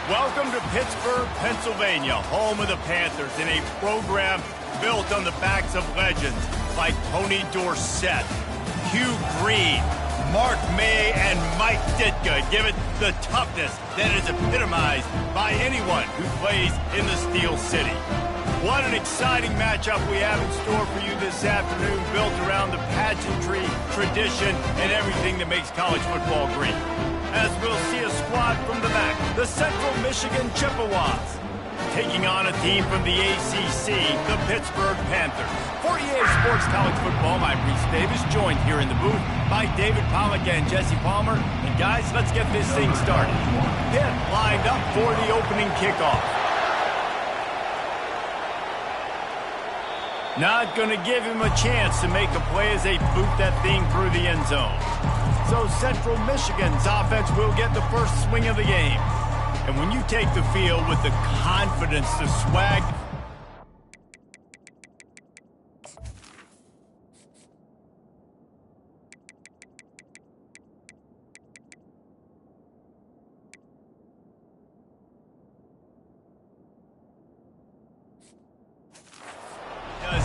Welcome to Pittsburgh, Pennsylvania, home of the Panthers, in a program built on the backs of legends like Tony Dorsett, Hugh Green, Mark May, and Mike Ditka. Give it the toughness that is epitomized by anyone who plays in the Steel City. What an exciting matchup we have in store for you this afternoon, built around the pageantry, tradition, and everything that makes college football great. As we'll see a squad from the back, the Central Michigan Chippewas, taking on a team from the ACC, the Pittsburgh Panthers. For EA Sports College Football, I'm Reese Davis, joined here in the booth by David Pollack and Jesse Palmer. And guys, let's get this thing started. Pitt lined up for the opening kickoff. Not going to give him a chance to make a play as they boot that thing through the end zone. So Central Michigan's offense will get the first swing of the game. And when you take the field with the confidence, the swag,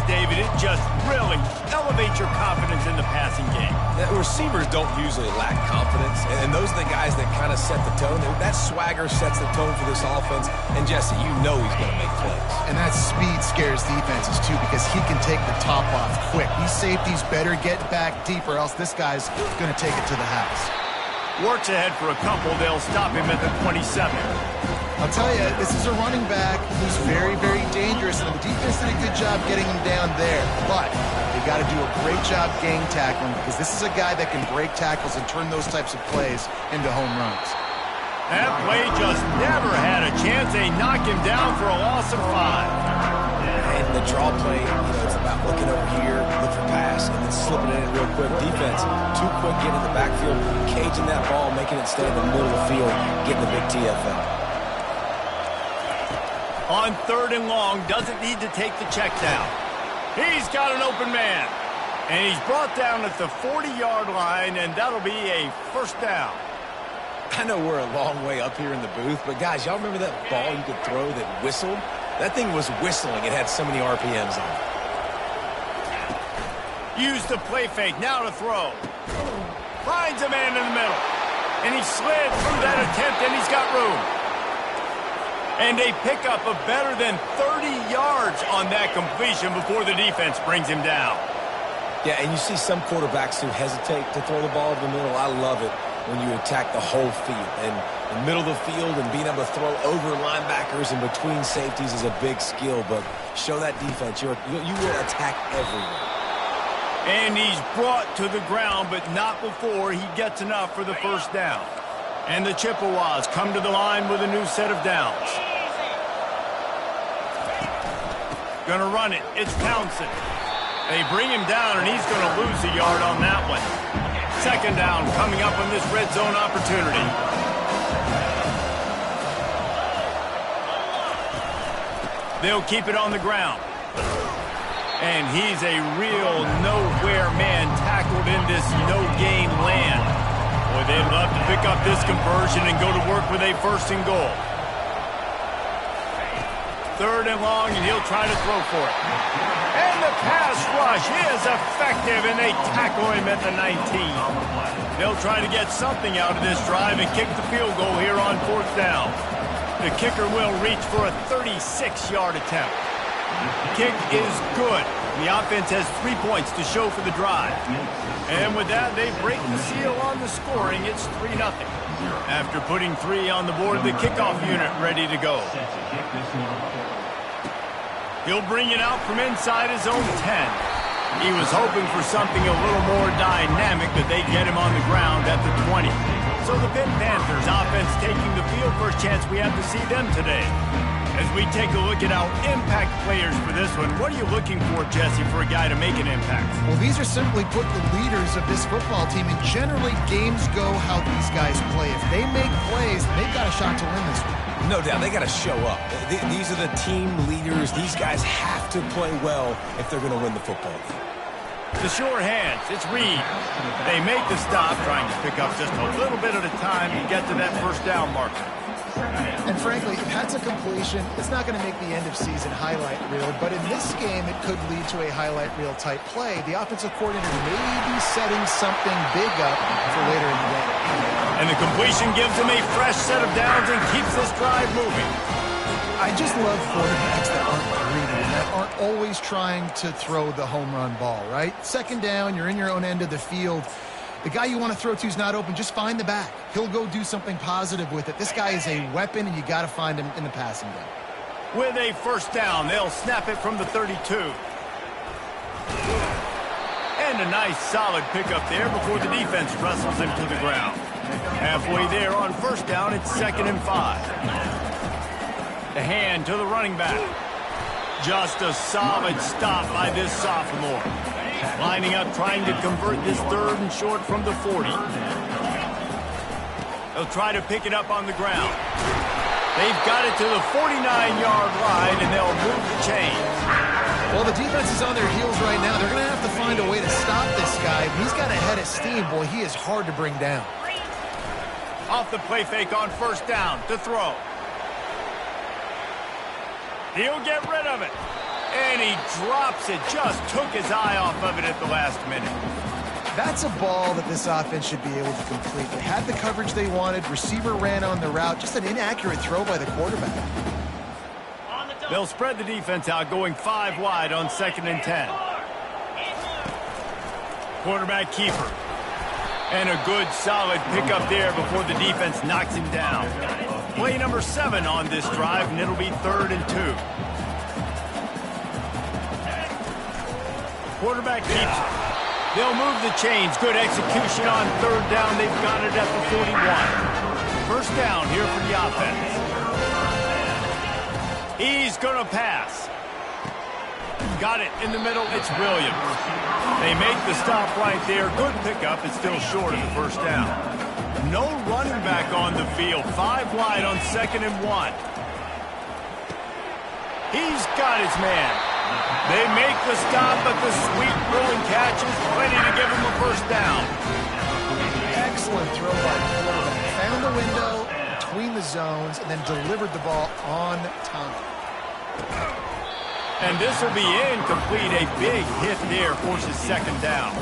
David, it just really elevates your confidence in the passing game. Receivers don't usually lack confidence, and those are the guys that kind of set the tone. That swagger sets the tone for this offense, and Jesse, you know he's going to make plays. And that speed scares defenses, too, because he can take the top off quick. These safeties better get back deeper, else this guy's going to take it to the house. Works ahead for a couple. They'll stop him at the 27. I'll tell you, this is a running back who's very, very dangerous, and the defense did a good job getting him down there. But they got to do a great job gang tackling, because this is a guy that can break tackles and turn those types of plays into home runs. That play just never had a chance. They knock him down for a loss of 5. And the draw play, it's about looking over here, look for pass, and then slipping it in real quick. Defense, too quick getting in the backfield, caging that ball, making it stay in the middle of the field, getting the big TFL. On 3rd and long, doesn't need to take the check down. He's got an open man. And he's brought down at the 40-yard line, and that'll be a first down. I know we're a long way up here in the booth, but guys, y'all remember that ball you could throw that whistled? That thing was whistling. It had so many RPMs on it. Use the play fake, now to throw. Finds a man in the middle. And he slid through that attempt, and he's got room. And a pickup of better than 30 yards on that completion before the defense brings him down. Yeah, and you see some quarterbacks who hesitate to throw the ball to the middle. I love it when you attack the whole field. And the middle of the field and being able to throw over linebackers and between safeties is a big skill. But show that defense. You will attack everywhere. And he's brought to the ground, but not before he gets enough for the first down. And the Chippewas come to the line with a new set of downs. Gonna run it. It's Townsend. They bring him down, and he's gonna lose a yard on that one. 2nd down coming up on this red zone opportunity. They'll keep it on the ground. And he's a real nowhere man tackled in this no-gain land. Boy, they'd love to pick up this conversion and go to work with a 1st and goal. 3rd and long, and he'll try to throw for it. And the pass rush is effective, and they tackle him at the 19. They'll try to get something out of this drive and kick the field goal here on 4th down. The kicker will reach for a 36-yard attempt. The kick is good. The offense has 3 points to show for the drive. And with that, they break the seal on the scoring. It's 3-0. After putting 3 on the board, the kickoff unit ready to go. He'll bring it out from inside his own 10. He was hoping for something a little more dynamic, but they get him on the ground at the 20. So the Pitt Panthers offense taking the field. First chance we have to see them today. As we take a look at our impact players for this one, what are you looking for, Jesse, for a guy to make an impact? Well, these are simply put the leaders of this football team, and generally games go how these guys play. If they make plays, they've got a shot to win this one. No doubt, they got to show up. These are the team leaders. These guys have to play well if they're going to win the football game. The sure hands, it's Reed. They make the stop, trying to pick up just a little bit at a time to get to that first down marker. And frankly, if that's a completion, it's not going to make the end-of-season highlight reel, but in this game, it could lead to a highlight reel type play. The offensive coordinator may be setting something big up for later in the game. And the completion gives him a fresh set of downs and keeps this drive moving. I just love quarterbacks that aren't greedy and that aren't always trying to throw the home run ball, right? Second down, you're in your own end of the field. The guy you want to throw to is not open. Just find the back. He'll go do something positive with it. This guy is a weapon, and you got to find him in the passing game. With a first down, they'll snap it from the 32. And a nice solid pickup there before the defense wrestles him to the ground. Halfway there on first down, it's 2nd and 5. The hand to the running back. Just a solid stop by this sophomore. Lining up, trying to convert this 3rd and short from the 40. They'll try to pick it up on the ground. They've got it to the 49-yard line, and they'll move the chains. Well, the defense is on their heels right now. They're going to have to find a way to stop this guy. He's got a head of steam. Boy, he is hard to bring down. Off the play fake on first down to throw. He'll get rid of it. And he drops it. Just took his eye off of it at the last minute. That's a ball that this offense should be able to complete. They had the coverage they wanted. Receiver ran on the route. Just an inaccurate throw by the quarterback. They'll spread the defense out, going 5 wide on 2nd and 10. Quarterback keeper. And a good, solid pickup there before the defense knocks him down. Play number 7 on this drive, and it'll be 3rd and 2. Quarterback keeps it. They'll move the chains. Good execution on 3rd down. They've got it at the 41. First down here for the offense. He's going to pass. Got it in the middle. It's Williams. They make the stop right there. Good pickup. It's still short of the first down. No running back on the field. 5 wide on 2nd and 1. He's got his man. They make the stop, but the sweet rolling catch is ready to give him a first down. Excellent throw by the quarterback. Found the window between the zones and then delivered the ball on time. And this will be incomplete. A big hit there forces 2nd down.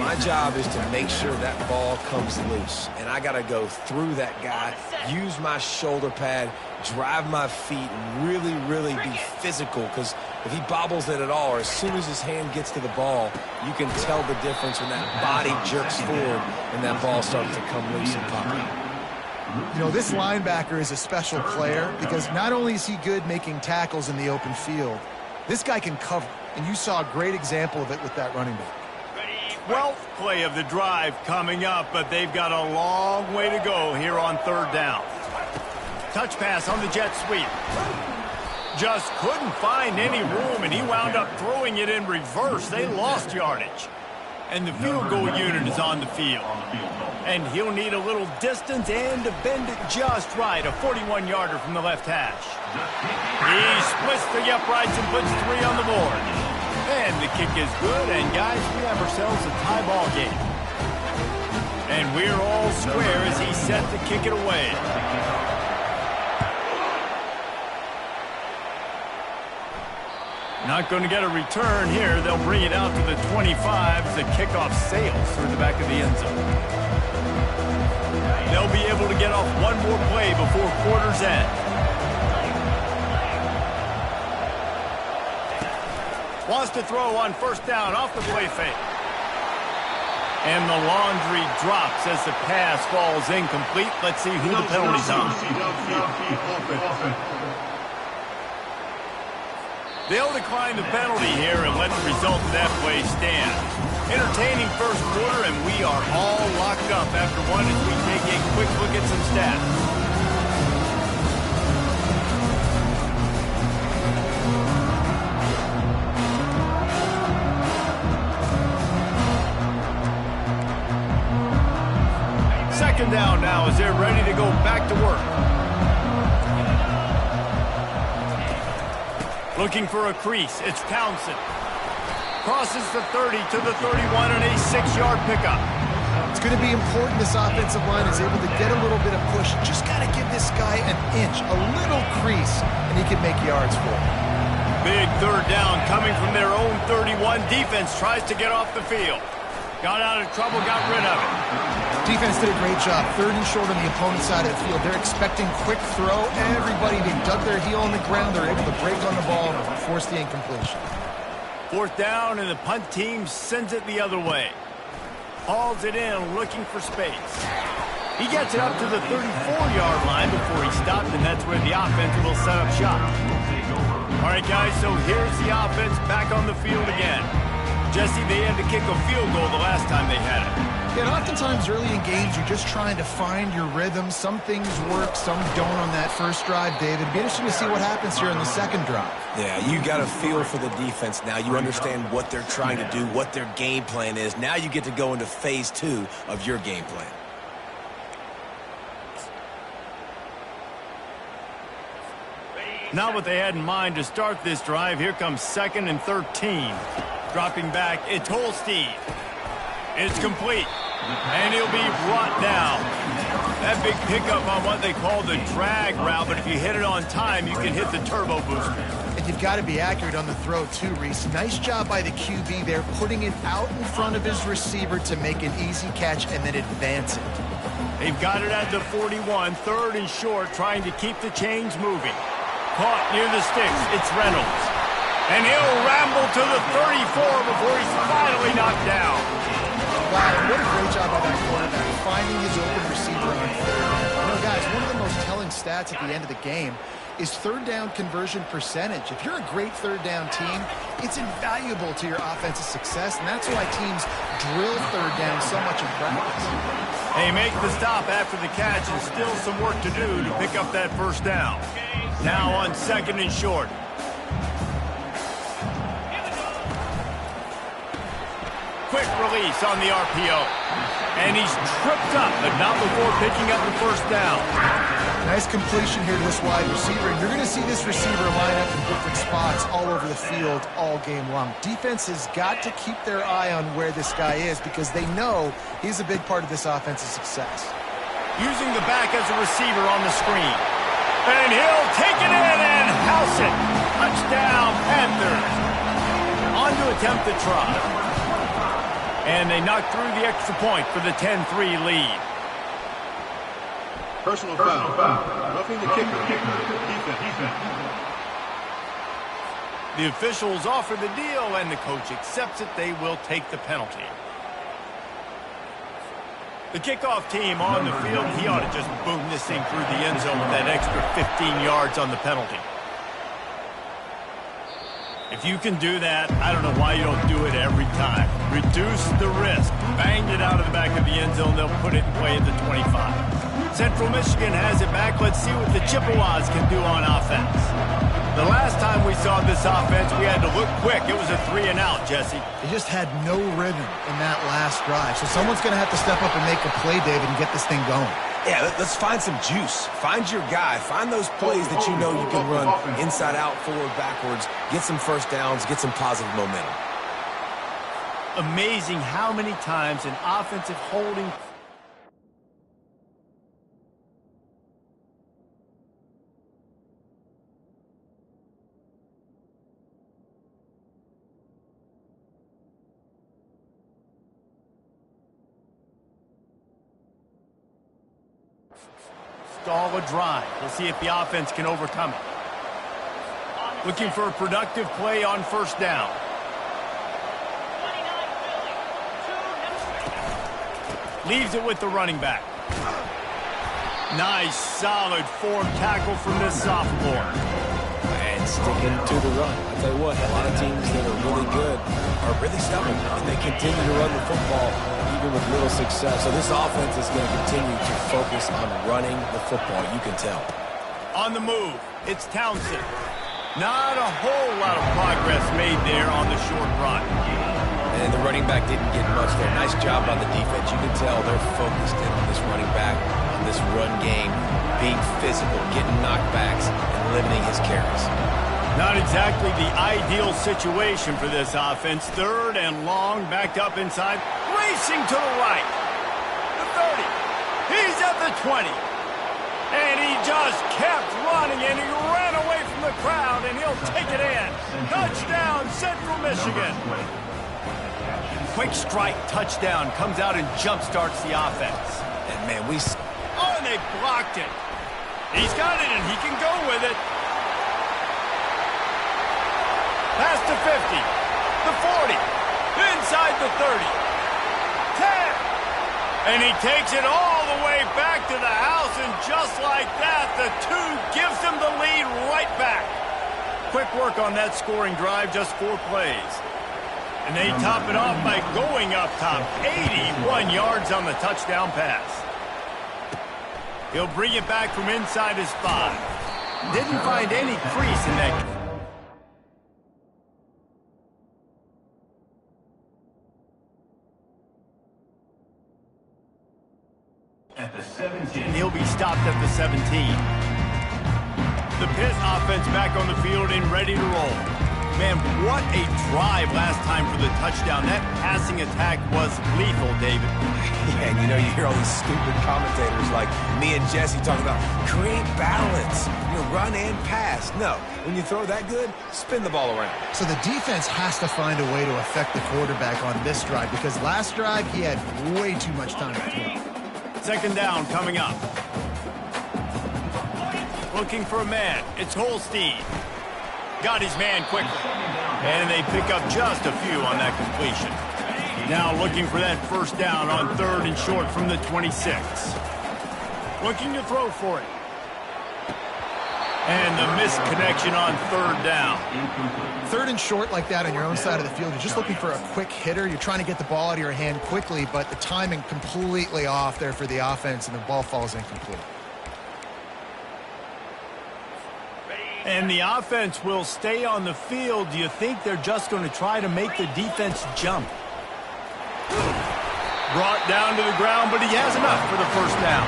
My job is to make sure that ball comes loose. And I got to go through that guy, use my shoulder pad, drive my feet, and really, really be physical. Because if he bobbles it at all, or as soon as his hand gets to the ball, you can tell the difference when that body jerks forward and that ball starts to come loose and pop. You know, this linebacker is a special player because not only is he good making tackles in the open field, this guy can cover. And you saw a great example of it with that running back. 12th play of the drive coming up, but they've got a long way to go here on 3rd down. Touch pass on the jet sweep. Just couldn't find any room, and he wound up throwing it in reverse. They lost yardage. And the field goal unit is on the field. And he'll need a little distance and to bend it just right. A 41-yarder from the left hash. He splits the uprights and puts 3 on the board. And the kick is good, and guys, we have ourselves a tie ball game. And we're all square as he's set to kick it away. Not going to get a return here. They'll bring it out to the 25 as the kickoff sails through the back of the end zone. They'll be able to get off one more play before quarter's end. Wants to throw on first down off the play fake. And the laundry drops as the pass falls incomplete. Let's see who the penalty's on. They'll decline the penalty here and let the result of that play stand. Entertaining first quarter, and we are all locked up after one as we take a quick look at some stats. Second down now as they're ready to go back to work. Looking for a crease. It's Townsend. Crosses the 30 to the 31 and a 6-yard pickup. It's going to be important this offensive line is able to get a little bit of push. Just got to give this guy an inch, a little crease, and he can make yards for him. Big third down coming from their own 31. Defense tries to get off the field. Got out of trouble, got rid of it. Defense did a great job. Third and short on the opponent's side of the field. They're expecting quick throw. Everybody, they dug their heel on the ground. They're able to break on the ball and force the incompletion. Fourth down, and the punt team sends it the other way. Hauls it in, looking for space. He gets it up to the 34-yard line before he stopped, and that's where the offense will set up shop. All right, guys, so here's the offense back on the field again. Jesse, they had to kick a field goal the last time they had it. Yeah, and oftentimes early in games, you're just trying to find your rhythm. Some things work, some don't on that first drive, David. It'd be interesting to see what happens here in the second drive. Yeah, you got a feel for the defense now. You understand what they're trying to do, what their game plan is. Now you get to go into phase 2 of your game plan. Not what they had in mind to start this drive. Here comes 2nd and 13. Dropping back, it's Holstein. It's complete, and he'll be brought down. That big pickup on what they call the drag route, but if you hit it on time, you can hit the turbo booster. And you've got to be accurate on the throw, too, Reese. Nice job by the QB there, putting it out in front of his receiver to make an easy catch and then advance it. They've got it at the 41, third and short, trying to keep the chains moving. Caught near the sticks, it's Reynolds. And he'll ramble to the 34 before he's finally knocked down. Wow, what a great job by that quarterback, finding his open receiver on third. You know, guys, one of the most telling stats at the end of the game is third down conversion percentage. If you're a great third down team, it's invaluable to your offensive success, and that's why teams drill third down so much in practice. They make the stop after the catch, and still some work to do to pick up that first down. Now on 2nd and short. Quick release on the RPO. And he's tripped up, but not before picking up the first down. Nice completion here to this wide receiver. And you're going to see this receiver line up in different spots all over the field all game long. Defense has got to keep their eye on where this guy is because they know he's a big part of this offensive success. Using the back as a receiver on the screen. And he'll take it in and house it. Touchdown, Panthers. On to attempt the try. And they knock through the extra point for the 10-3 lead. Personal foul. Roughing the kicker. Defense. The officials offer the deal, and the coach accepts it. They will take the penalty. The kickoff team on the field, he ought to just boom this thing through the end zone with that extra 15 yards on the penalty. If you can do that, I don't know why you don't do it every time. Reduce the risk. Banged it out of the back of the end zone. They'll put it in play at the 25. Central Michigan has it back. Let's see what the Chippewas can do on offense. The last time we saw this offense, we had to look quick. It was a 3-and-out, Jesse. They just had no rhythm in that last drive. So someone's going to have to step up and make a play, David, and get this thing going. Yeah, let's find some juice. Find your guy. Find those plays that you know you can run inside out, forward, backwards. Get some first downs. Get some positive momentum. Amazing how many times an offensive holding stall a drive. We'll see if the offense can overcome it. Looking for a productive play on first down. Leaves it with the running back. Nice, solid form tackle from this sophomore. And sticking to the run. I'll tell you what, a lot of teams that are really good are really stubborn, and they continue to run the football even with little success. So this offense is going to continue to focus on running the football, you can tell. On the move, it's Townsend. Not a whole lot of progress made there on the short run. And the running back didn't get much there. Nice job by the defense. You can tell they're focused in on this running back, on this run game, being physical, getting knockbacks, and limiting his carries. Not exactly the ideal situation for this offense. Third and long, backed up inside, racing to the right. the 20. And he just kept running, and he ran away from the crowd, and he'll take it in. Touchdown, Central Michigan. Quick strike touchdown comes out and jump-starts the offense. And, man, Oh, and they blocked it. He's got it, and he can go with it. Past the 50, the 40, inside the 30, 10. And he takes it all the way back to the house, and just like that, the 2 gives them the lead right back. Quick work on that scoring drive, just 4 plays. And they top it off by going up top, 81 yards on the touchdown pass. He'll bring it back from inside his 5. Didn't find any crease in that. At the 17. He'll be stopped at the 17. The Pitt offense back on the field and ready to roll. Man, what a drive last time for the touchdown. That passing attack was lethal, David. Yeah, and you hear all these stupid commentators like me and Jesse talking about create balance, run and pass. No, when you throw that good, spin the ball around. So the defense has to find a way to affect the quarterback on this drive because last drive he had way too much time to throw. Second down coming up. Looking for a man. It's Holstein. Got his man quickly. And they pick up just a few on that completion. Now looking for that first down on 3rd and short from the 26. Looking to throw for it. And the misconnection on 3rd down. 3rd and short like that on your own side of the field. You're just looking for a quick hitter. You're trying to get the ball out of your hand quickly, but the timing completely off there for the offense, and the ball falls incomplete. And the offense will stay on the field. Do you think they're just going to try to make the defense jump? Brought down to the ground, but he has enough for the first down.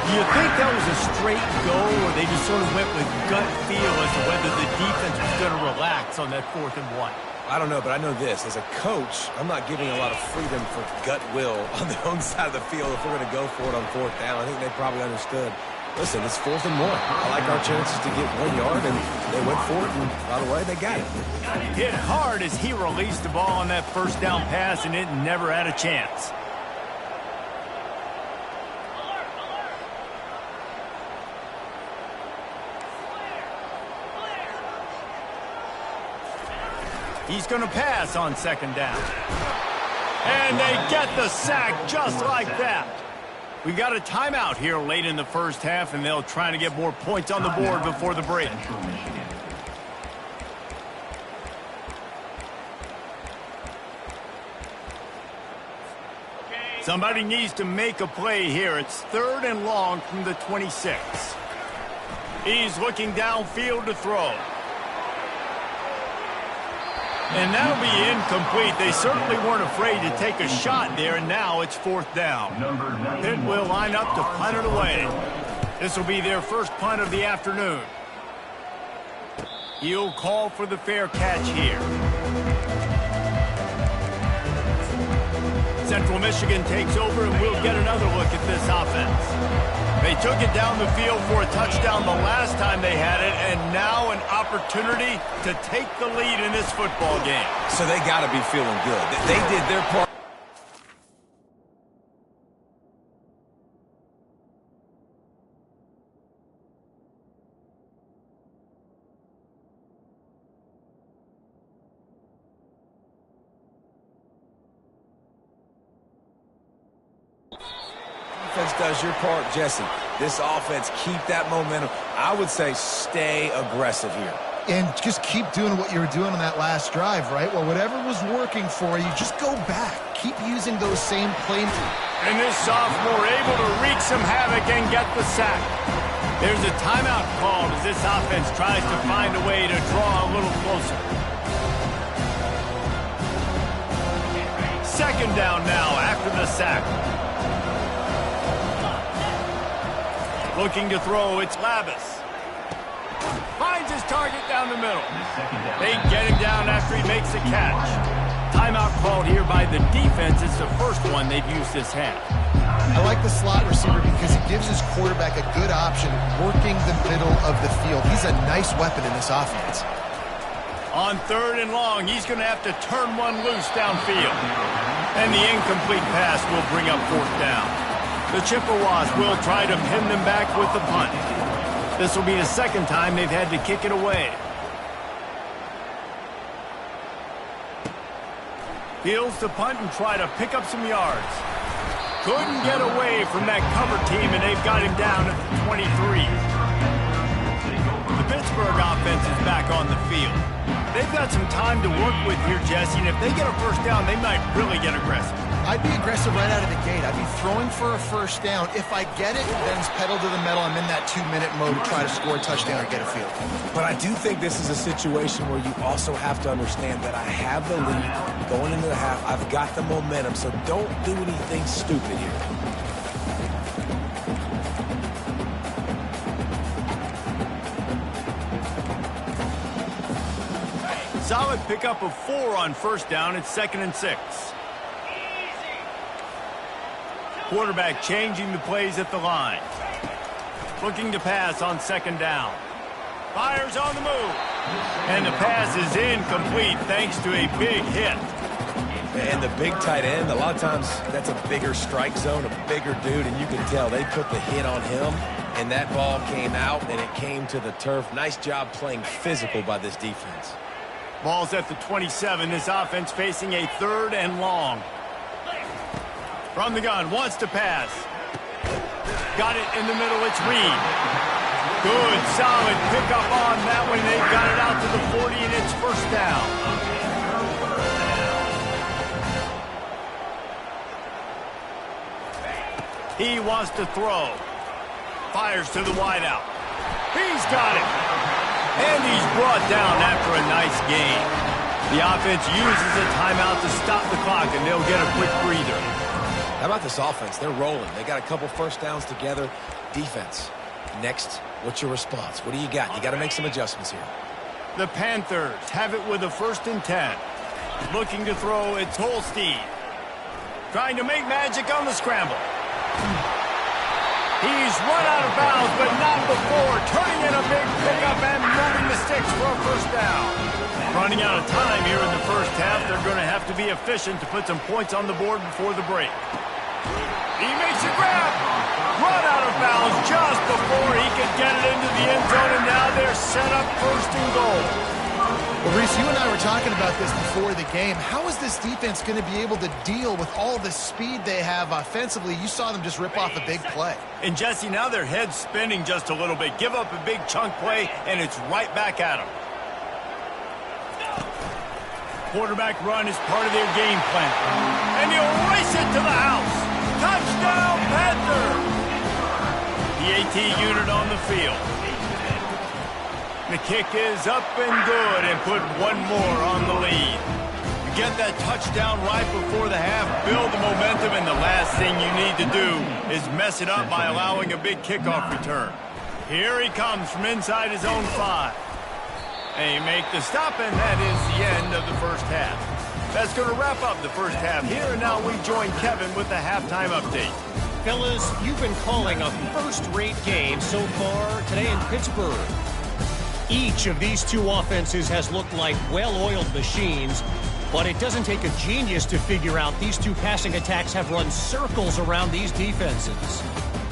Do you think that was a straight go, or they just sort of went with gut feel as to whether the defense was going to relax on that 4th and 1? I don't know, but I know this. As a coach, I'm not giving a lot of freedom for gut will on their own side of the field if we're going to go for it on 4th down. I think they probably understood. Listen, it's 4th and 1. I like our chances to get 1 yard, and they went for it, and by the way, they got it. Hit hard as he released the ball on that first down pass, and it never had a chance. He's going to pass on 2nd down. And they get the sack just like that. We got a timeout here late in the first half, and they'll try to get more points on the board before the break. Somebody needs to make a play here. It's 3rd and long from the 26. He's looking downfield to throw. And that'll be incomplete. They certainly weren't afraid to take a shot there, and now it's 4th down. Pitt will line up to punt it away. This will be their first punt of the afternoon. He'll call for the fair catch here. Central Michigan takes over, and we'll get another look at this offense. They took it down the field for a touchdown the last time they had it, and now an opportunity to take the lead in this football game. So they got to be feeling good. They did their part. Does your part, Jesse. This offense, keep that momentum. I would say stay aggressive here. And just keep doing what you were doing on that last drive, right? Well, whatever was working for you, just go back. Keep using those same plays. And this sophomore able to wreak some havoc and get the sack. There's a timeout called as this offense tries to find a way to draw a little closer. 2nd down now after the sack. Looking to throw, it's Labus. Finds his target down the middle. They get him down after he makes the catch. Timeout called here by the defense. It's the first one they've used this half. I like the slot receiver because he gives his quarterback a good option working the middle of the field. He's a nice weapon in this offense. On 3rd and long, he's going to have to turn one loose downfield. And the incomplete pass will bring up 4th down. The Chippewas will try to pin them back with the punt. This will be the 2nd time they've had to kick it away. Fields to punt and try to pick up some yards. Couldn't get away from that cover team, and they've got him down at the 23. The Pittsburgh offense is back on the field. They've got some time to work with here, Jesse, and if they get a 1st down, they might really get aggressive. I'd be aggressive right out of the gate. I'd be throwing for a 1st down. If I get it, then it's pedal to the metal. I'm in that 2-minute mode to try to score a touchdown or get a field. But I do think this is a situation where you also have to understand that I have the lead going into the half. I've got the momentum, so don't do anything stupid here. Solid pickup of 4 on 1st down. It's 2nd and 6. Quarterback changing the plays at the line. Looking to pass on 2nd down. Fires on the move. And the pass is incomplete thanks to a big hit. And the big tight end, a lot of times that's a bigger strike zone, a bigger dude, and you can tell they put the hit on him, and that ball came out, and it came to the turf. Nice job playing physical by this defense. Ball's at the 27. This offense facing a 3rd and long. From the gun, wants to pass. Got it in the middle, it's Reed. Good, solid pickup on that one. They've got it out to the 40, and it's 1st down. He wants to throw. Fires to the wideout. He's got it. And he's brought down after a nice gain. The offense uses a timeout to stop the clock, and they'll get a quick breather. How about this offense? They're rolling. They got a couple 1st downs together. Defense. Next, what's your response? What do you got? You got to make some adjustments here. The Panthers have it with a 1st and 10. Looking to throw, it's Holstein. Trying to make magic on the scramble. He's run out of bounds, but not before. Turning in a big pickup and moving the sticks for a 1st down. Running out of time here in the 1st half. They're going to have to be efficient to put some points on the board before the break. He makes a grab. Run out of bounds just before he could get it into the end zone, and now they're set up 1st and goal. Well, Reese, you and I were talking about this before the game. How is this defense going to be able to deal with all the speed they have offensively? You saw them just rip off a big play. And, Jesse, now their head's spinning just a little bit. Give up a big chunk play, and it's right back at them. Quarterback run is part of their game plan. And he'll race it to the house. Touchdown, Panther! The AT unit on the field. The kick is up and good and put one more on the lead. You get that touchdown right before the half, build the momentum, and the last thing you need to do is mess it up by allowing a big kickoff return. Here he comes from inside his own 5. They make the stop, and that is the end of the 1st half. That's going to wrap up the 1st half here, and now we join Kevin with the halftime update. Fellas, you've been calling a first-rate game so far today in Pittsburgh. Each of these 2 offenses has looked like well-oiled machines, but it doesn't take a genius to figure out these 2 passing attacks have run circles around these defenses.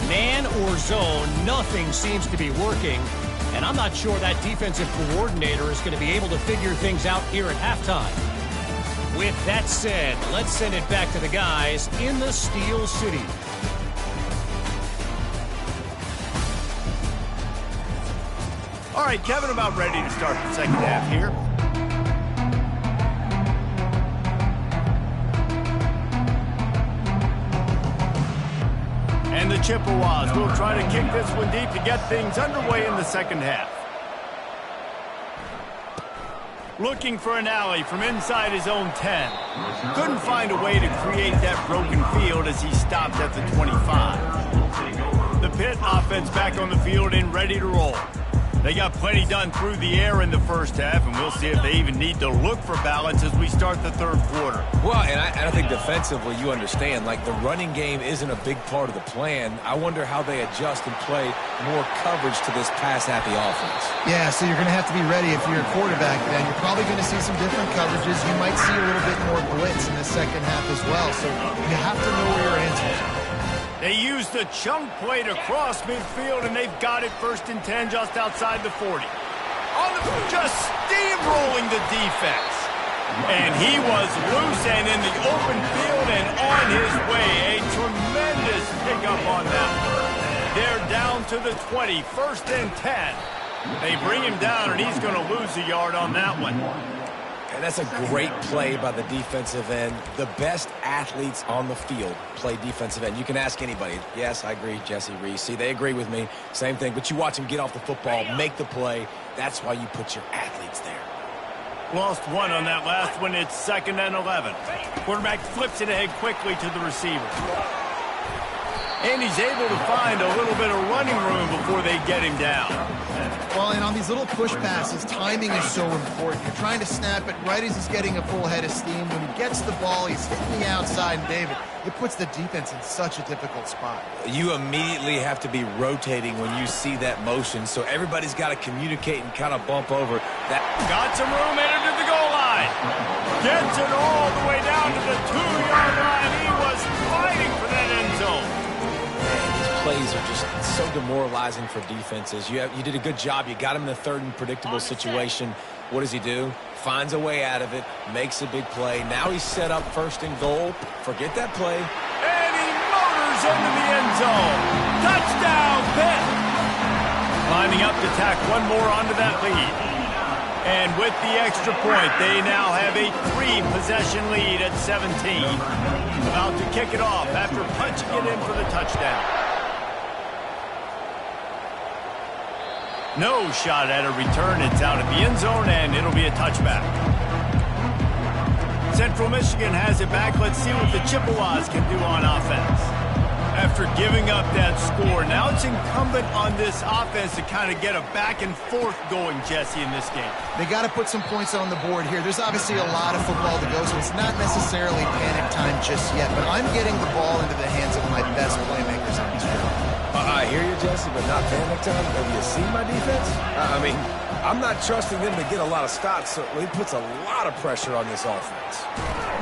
Man or zone, nothing seems to be working, and I'm not sure that defensive coordinator is going to be able to figure things out here at halftime. With that said, let's send it back to the guys in the Steel City. All right, Kevin, about ready to start the 2nd half here. And the Chippewas will try to kick this one deep to get things underway in the 2nd half. Looking for an alley from inside his own 10. Couldn't find a way to create that broken field as he stopped at the 25. The Pitt offense back on the field and ready to roll. They got plenty done through the air in the first half, and we'll see if they even need to look for balance as we start the third quarter. Well, and I think defensively, you understand, like the running game isn't a big part of the plan. I wonder how they adjust and play more coverage to this pass-happy offense. Yeah, so you're going to have to be ready if you're a quarterback then. You're probably going to see some different coverages. You might see a little bit more blitz in the second half as well, so you have to know where your answers are. They used the chunk play to cross midfield, and they've got it 1st and 10 just outside the 40. Just steamrolling the defense. And he was loose and in the open field and on his way. A tremendous pickup on that one. They're down to the 20, 1st and 10. They bring him down, and he's going to lose a yard on that one. And that's a great play by the defensive end. The best athletes on the field play defensive end. You can ask anybody. Yes, I agree, Jesse Reese. See, they agree with me. Same thing. But you watch him get off the football, make the play. That's why you put your athletes there. Lost one on that last one. It's 2nd and 11. Quarterback flips it ahead quickly to the receiver. And he's able to find a little bit of running room before they get him down. Well, and on these little push passes, timing is so important. You're trying to snap it right as he's getting a full head of steam. When he gets the ball, he's hitting the outside, and David, it puts the defense in such a difficult spot. You immediately have to be rotating when you see that motion, so everybody's got to communicate and kind of bump over that. Got some room, headed to the goal line. Gets it all the way down to the 2-yard line. He was fighting for that end zone. Plays are just so demoralizing for defenses. You did a good job. You got him in a 3rd and predictable situation. What does he do? Finds a way out of it, makes a big play. Now he's set up 1st and goal. Forget that play. And he motors into the end zone. Touchdown, Pitt. Lining up to tack one more onto that lead. And with the extra point, they now have a 3-possession lead at 17. About to kick it off after punching it in for the touchdown. No shot at a return. It's out of the end zone, and it'll be a touchback. Central Michigan has it back. Let's see what the Chippewas can do on offense. After giving up that score, now it's incumbent on this offense to kind of get a back and forth going, Jesse, in this game. They got to put some points on the board here. There's obviously a lot of football to go, so it's not necessarily panic time just yet, but I'm getting the ball into the hands of my best playmakers on this field. I hear you, Jesse, but not panic time. Have you seen my defense? I mean, I'm not trusting them to get a lot of stops, so it puts a lot of pressure on this offense.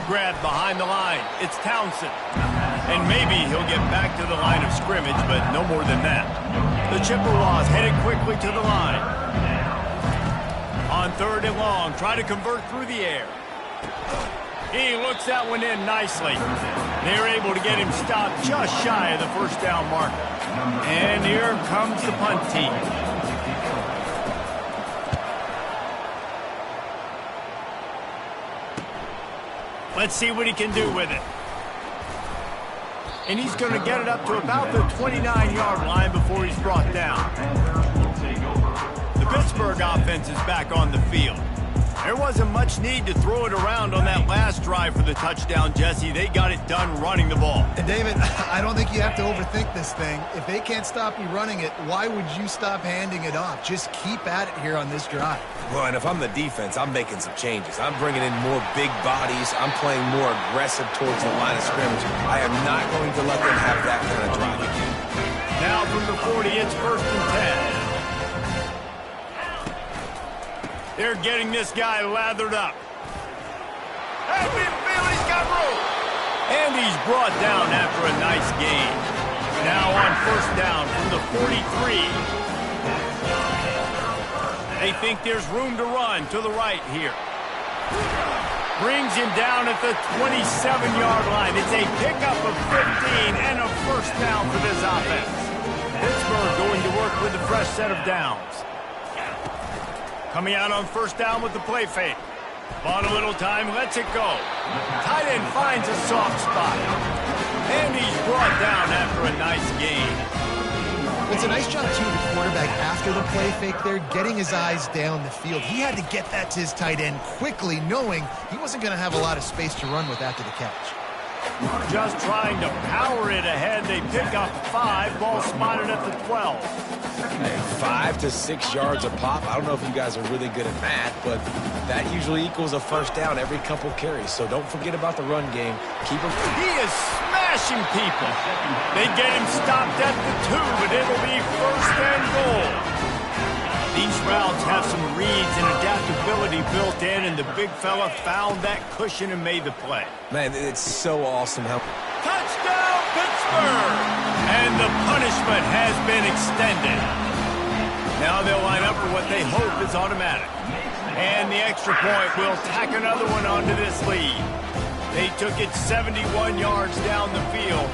Grab behind the line. It's Townsend. And maybe he'll get back to the line of scrimmage, but no more than that. The Chippewas headed quickly to the line. On 3rd and long, try to convert through the air. He looks that one in nicely. They're able to get him stopped just shy of the 1st down marker. And here comes the punt team. Let's see what he can do with it. And he's going to get it up to about the 29-yard line before he's brought down. The Pittsburgh offense is back on the field. There wasn't much need to throw it around on that last drive for the touchdown, Jesse. They got it done running the ball. And David, I don't think you have to overthink this thing. If they can't stop you running it, why would you stop handing it off? Just keep at it here on this drive. Well, and if I'm the defense, I'm making some changes. I'm bringing in more big bodies. I'm playing more aggressive towards the line of scrimmage. I am not going to let them have that kind of drive again. Now from the 40, it's 1st and 10. They're getting this guy lathered up. Hey, we feel he's got room. And he's brought down after a nice gain. Now on 1st down from the 43. They think there's room to run to the right here. Brings him down at the 27-yard line. It's a pickup of 15 and a 1st down for this offense. Pittsburgh going to work with a fresh set of downs. Coming out on 1st down with the play fake. Bought a little time, lets it go. Tight end finds a soft spot. And he's brought down after a nice gain. It's a nice job, too, the quarterback after the play fake there, getting his eyes down the field. He had to get that to his tight end quickly, knowing he wasn't going to have a lot of space to run with after the catch. Just trying to power it ahead. They pick up 5. Ball spotted at the 12. Hey, 5 to 6 yards a pop. I don't know if you guys are really good at math, but that usually equals a first down every couple carries. So don't forget about the run game. Keep him. He is smashing people. They get him stopped at the 2, but it'll be first and goal. These routes have some reads and adaptability built in, and the big fella found that cushion and made the play. Man, it's so awesome how... Touchdown, Pittsburgh! And the punishment has been extended. Now they'll line up for what they hope is automatic. And the extra point will tack another one onto this lead. They took it 71 yards down the field,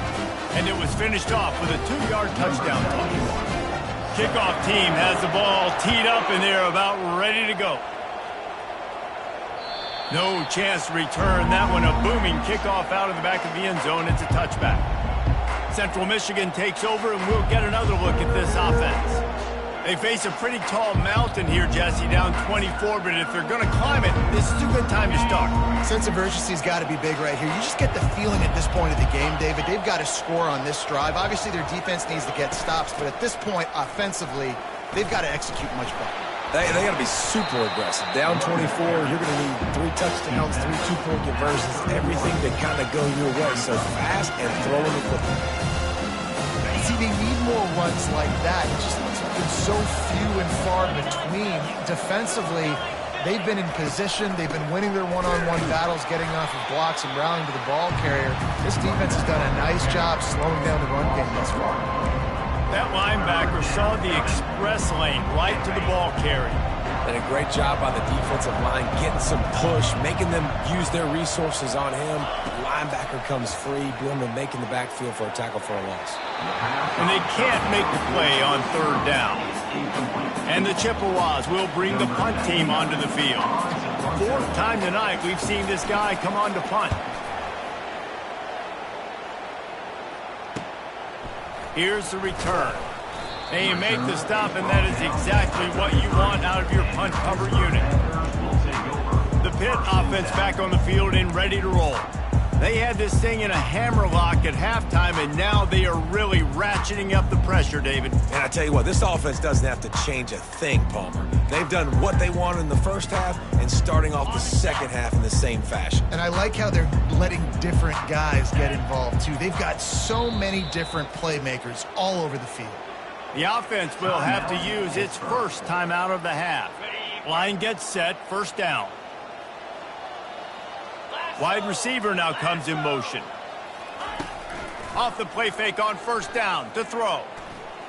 and it was finished off with a 2-yard touchdown toss. Kickoff team has the ball teed up, and they're about ready to go. No chance to return that one. A booming kickoff out of the back of the end zone. It's a touchback. Central Michigan takes over, and we'll get another look at this offense. They face a pretty tall mountain here, Jesse, down 24, but if they're going to climb it, this is a good time to start. Sense of urgency's got to be big right here. You just get the feeling at this point of the game, David, they've got to score on this drive. Obviously, their defense needs to get stops, but at this point, offensively, they've got to execute much better. They got to be super aggressive. Down 24, you're going to need 3 touchdowns, 3 two-point conversions, everything to kind of go your way. So fast and throwing the football. See, they need more runs like that. It's just been so few and far between. Defensively, they've been in position. They've been winning their one-on-one battles, getting off of blocks and rallying to the ball carrier. This defense has done a nice job slowing down the run game thus far. That linebacker saw the express lane right to the ball carrier. And a great job by the defensive line, getting some push, making them use their resources on him. The linebacker comes free, Boom, and making the backfield for a tackle for a loss. And they can't make the play on 3rd down. And the Chippewas will bring the punt team onto the field. 4th time tonight we've seen this guy come on to punt. Here's the return. They make the stop, and that is exactly what you want out of your punt cover unit. The Pitt offense back on the field and ready to roll. They had this thing in a hammerlock at halftime, and now they are really ratcheting up the pressure, David. And I tell you what, this offense doesn't have to change a thing, Palmer. They've done what they wanted in the first half and starting off the second half in the same fashion. And I like how they're letting different guys get involved, too. They've got so many different playmakers all over the field. The offense will have to use its first timeout of the half. Line gets set, 1st down. Wide receiver now comes in motion. Off the play fake on 1st down to throw.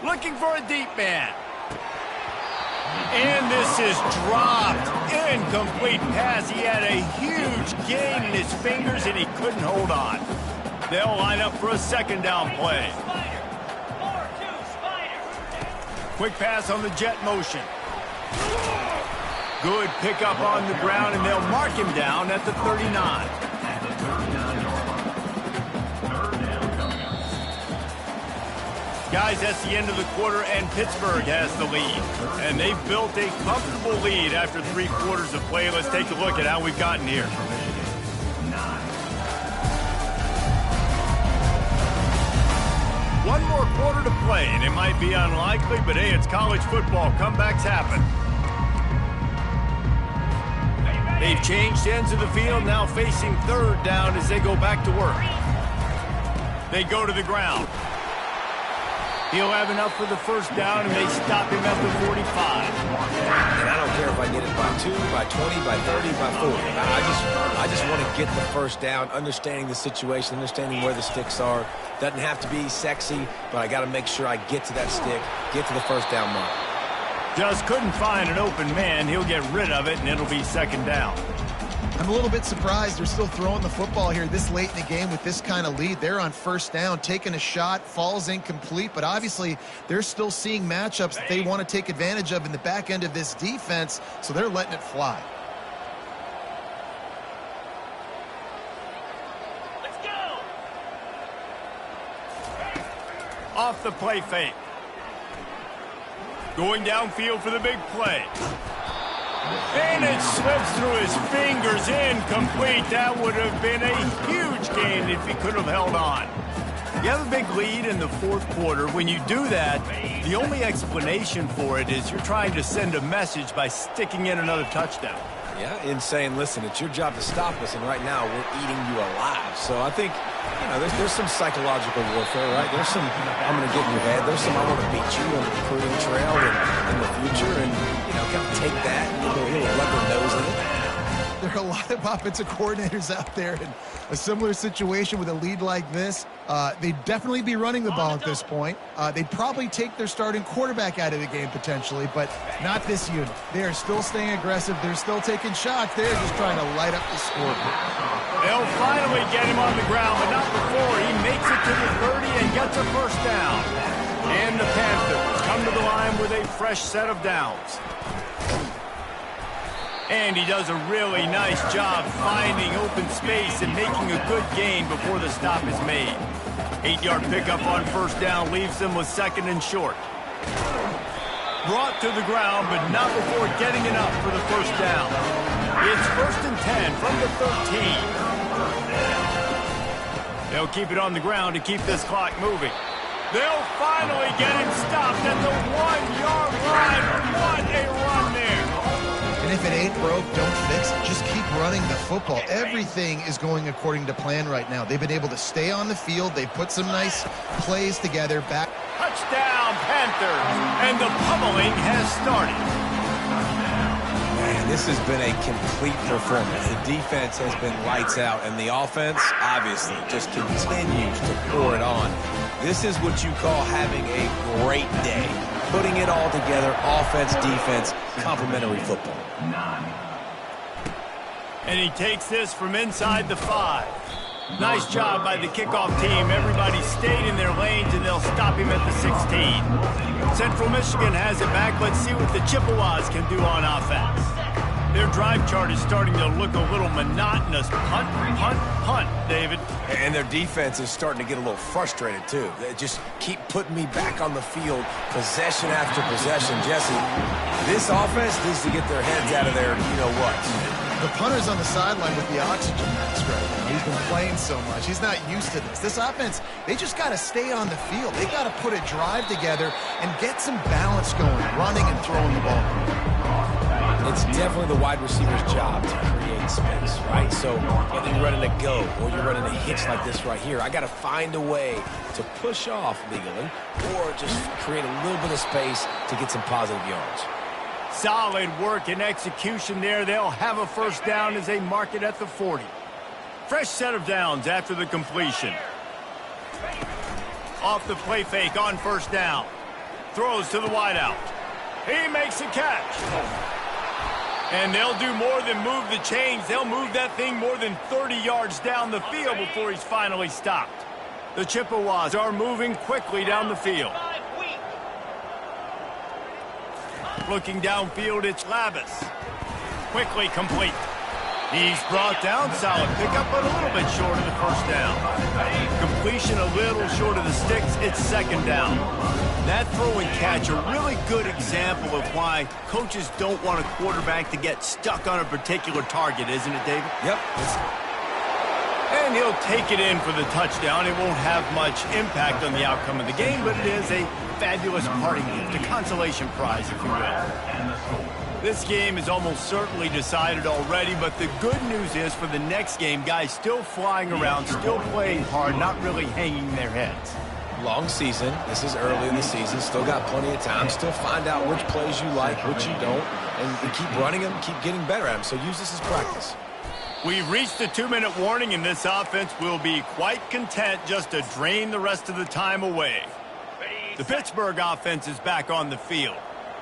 Looking for a deep man. And this is dropped. Incomplete pass. He had a huge gain in his fingers, and he couldn't hold on. They'll line up for a 2nd down play. Quick pass on the jet motion. Good pickup on the ground, and they'll mark him down at the 39. Guys, that's the end of the quarter, and Pittsburgh has the lead. And they've built a comfortable lead after 3 quarters of play. Let's take a look at how we've gotten here. One more quarter to play, and it might be unlikely, but hey, it's college football. Comebacks happen. They've changed ends of the field, now facing 3rd down as they go back to work. They go to the ground. He'll have enough for the 1st down, and they stop him at the 45. And I don't care if I get it by 2, by 20, by 30, by 40. I just want to get the 1st down, understanding the situation, understanding where the sticks are. Doesn't have to be sexy, but I got to make sure I get to that stick, get to the 1st down mark. Just couldn't find an open man. He'll get rid of it, and it'll be 2nd down. I'm a little bit surprised they're still throwing the football here this late in the game with this kind of lead. They're on 1st down, taking a shot, falls incomplete, but obviously they're still seeing matchups that they want to take advantage of in the back end of this defense, so they're letting it fly. Let's go! Off the play fake. Going downfield for the big play. And it slips through his fingers, incomplete. That would have been a huge gain if he could have held on. You have a big lead in the fourth quarter. When you do that, the only explanation for it is you're trying to send a message by sticking in another touchdown. Yeah, in saying, listen, it's your job to stop us, and right now we're eating you alive. So I think, you know, there's some psychological warfare, right? There's some, I'm going to get in your head. There's some, I want to beat you on the recruiting trail in the future, and, you know, kind of take that and put a little rubber nose in it. There are a lot of offensive coordinators out there in a similar situation with a lead like this. They'd definitely be running the ball at this point. They'd probably take their starting quarterback out of the game potentially, but not this unit. They are still staying aggressive. They're still taking shots. They're just trying to light up the scoreboard. They'll finally get him on the ground, but not before he makes it to the 30 and gets a first down. And the Panthers come to the line with a fresh set of downs. And he does a really nice job finding open space and making a good gain before the stop is made. 8-yard pickup on first down leaves them with second and short. Brought to the ground, but not before getting enough for the first down. It's first and 10 from the 13. They'll keep it on the ground to keep this clock moving. They'll finally get him stopped at the 1-yard line. What a run there. And if it ain't broke, don't fix it. Just keep running the football. Everything is going according to plan right now. They've been able to stay on the field. They've put some nice plays together. Touchdown, Panthers. And the pummeling has started. Man, this has been a complete performance. The defense has been lights out, and the offense, obviously, just continues to pour it on. This is what you call having a great day. Putting it all together, offense, defense, complementary football. And he takes this from inside the 5. Nice job by the kickoff team. Everybody stayed in their lanes, and they'll stop him at the 16. Central Michigan has it back. Let's see what the Chippewas can do on offense. Their drive chart is starting to look a little monotonous. Punt, punt, punt, David. And their defense is starting to get a little frustrated, too. They just keep putting me back on the field, possession after possession. Jesse, this offense needs to get their heads out of there, you know what. The punter's on the sideline with the oxygen mask right now. He's been playing so much. He's not used to this. This offense, they just got to stay on the field. They got to put a drive together and get some balance going, running and throwing the ball. It's definitely the wide receiver's job to create space, right? So whether you're running a go or you're running a hitch like this right here, I got to find a way to push off legally or just create a little bit of space to get some positive yards. Solid work and execution there. They'll have a first down as they mark it at the 40. Fresh set of downs after the completion. Off the play fake on first down. Throws to the wideout. He makes a catch. And they'll do more than move the chains. They'll move that thing more than 30 yards down the field before he's finally stopped. The Chippewas are moving quickly down the field. Looking downfield, it's Lavis. Quickly complete. He's brought down. Solid pickup, but a little bit short of the first down. Completion a little short of the sticks. It's second down. That throw and catch, a really good example of why coaches don't want a quarterback to get stuck on a particular target, isn't it, David? Yep. And he'll take it in for the touchdown. It won't have much impact on the outcome of the game, but it is a fabulous parting gift, a consolation prize, if you will. This game is almost certainly decided already, but the good news is for the next game, guys still flying around, still playing hard, not really hanging their heads. Long season. This is early in the season. Still got plenty of time. Still find out which plays you like, which you don't, and keep running them, keep getting better at them. So use this as practice. We've reached the 2-minute warning, and this offense will be quite content just to drain the rest of the time away. The Pittsburgh offense is back on the field.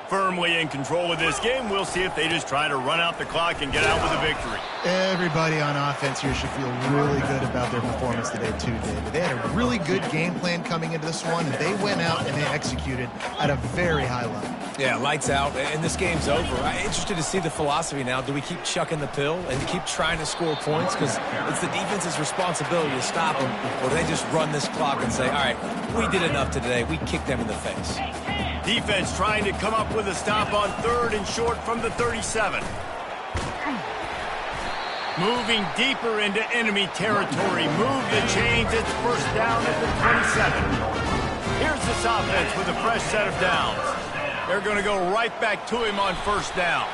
Firmly in control of this game. We'll see if they just try to run out the clock and get out with a victory. Everybody on offense here should feel really good about their performance today, too, David. They had a really good game plan coming into this one, and they went out and they executed at a very high level. Yeah, lights out, and this game's over. I'm interested to see the philosophy now. Do we keep chucking the pill and keep trying to score points? Because it's the defense's responsibility to stop them, or do they just run this clock and say, all right, we did enough today. We kicked them in the face. Defense trying to come up with with a stop on 3rd and short from the 37. Moving deeper into enemy territory. Move the chains. It's first down at the 27. Here's this offense with a fresh set of downs. They're going to go right back to him on first down.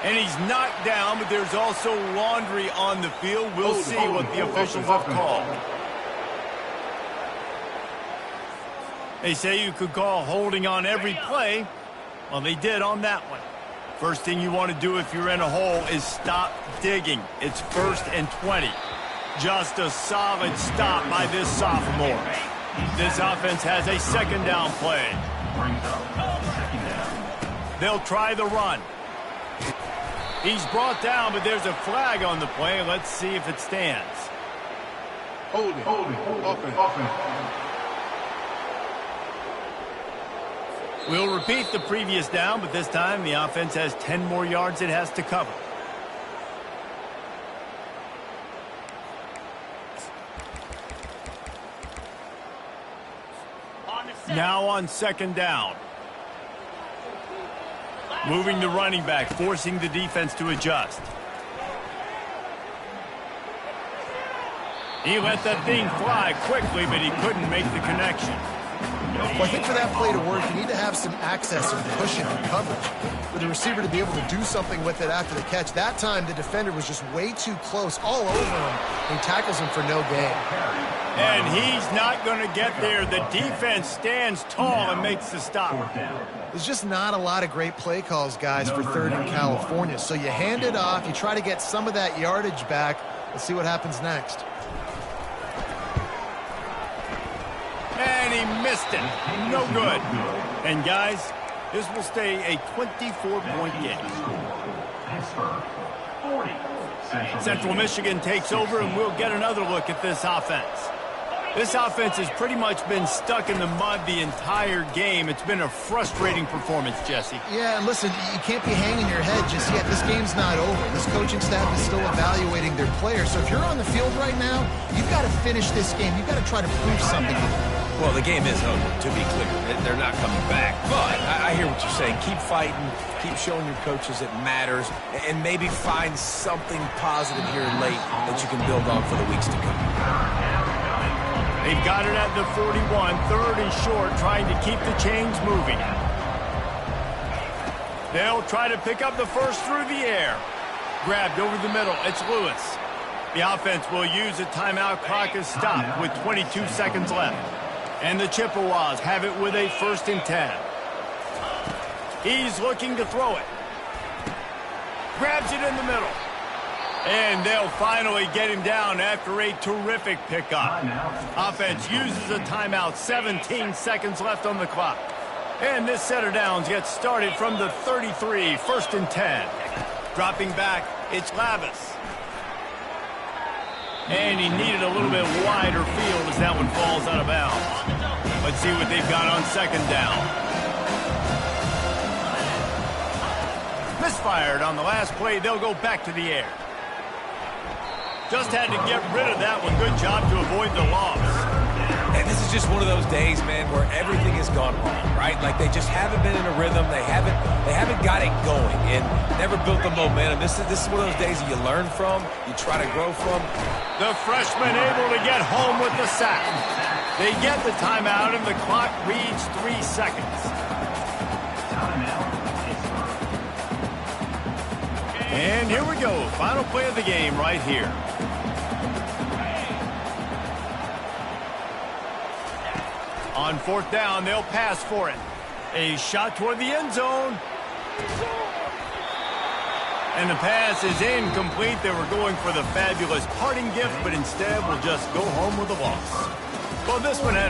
And he's knocked down, but there's also laundry on the field. We'll see what the officials have called. They say you could call holding on every play. Well, they did on that one. First thing you want to do if you're in a hole is stop digging. It's 1st and 20. Just a solid stop by this sophomore. This offense has a 2nd down play. They'll try the run. He's brought down, but there's a flag on the play. Let's see if it stands. Holding. Offense. We'll repeat the previous down, but this time the offense has 10 more yards it has to cover. Now on 2nd down. Moving the running back, forcing the defense to adjust. He let that thing fly quickly, but he couldn't make the connection. Well, I think for that play to work, you need to have some access and cushion and coverage for the receiver to be able to do something with it after the catch. That time, the defender was just way too close, all over him, and tackles him for no gain. And he's not going to get there. The defense stands tall and makes the stop. There's just not a lot of great play calls, guys, for 3rd in California. So you hand it off, you try to get some of that yardage back. Let's see what happens next. And he missed it. No good. And, guys, this will stay a 24-point game. Central Michigan takes over, and we'll get another look at this offense. This offense has pretty much been stuck in the mud the entire game. It's been a frustrating performance, Jesse. Yeah, and listen, you can't be hanging your head just yet. This game's not over. This coaching staff is still evaluating their players. So if you're on the field right now, you've got to finish this game. You've got to try to prove something to them. Well, the game is over, to be clear. They're not coming back. But I hear what you're saying. Keep fighting. Keep showing your coaches it matters. And maybe find something positive here late that you can build on for the weeks to come. They've got it at the 41, 3rd and short, trying to keep the chains moving. They'll try to pick up the first through the air. Grabbed over the middle. It's Lewis. The offense will use a timeout. Clock is stopped with 22 seconds left. And the Chippewas have it with a 1st and 10. He's looking to throw it. Grabs it in the middle. And they'll finally get him down after a terrific pickup. Offense uses a timeout. 17 seconds left on the clock. And this set of downs gets started from the 33, 1st and 10. Dropping back, it's Lavis. And he needed a little bit wider field as that one falls out of bounds. Let's see what they've got on 2nd down. Misfired on the last play. They'll go back to the air. Just had to get rid of that one. Good job to avoid the loss. And this is just one of those days, man, where everything has gone wrong, right? Like they just haven't been in a rhythm. They haven't got it going and never built the momentum. This is one of those days that you learn from, you try to grow from. The freshman able to get home with the sack. They get the timeout, and the clock reads 3 seconds. And here we go. Final play of the game right here. On 4th down, they'll pass for it. A shot toward the end zone. And the pass is incomplete. They were going for the fabulous parting gift, but instead will just go home with a loss. Well, this one had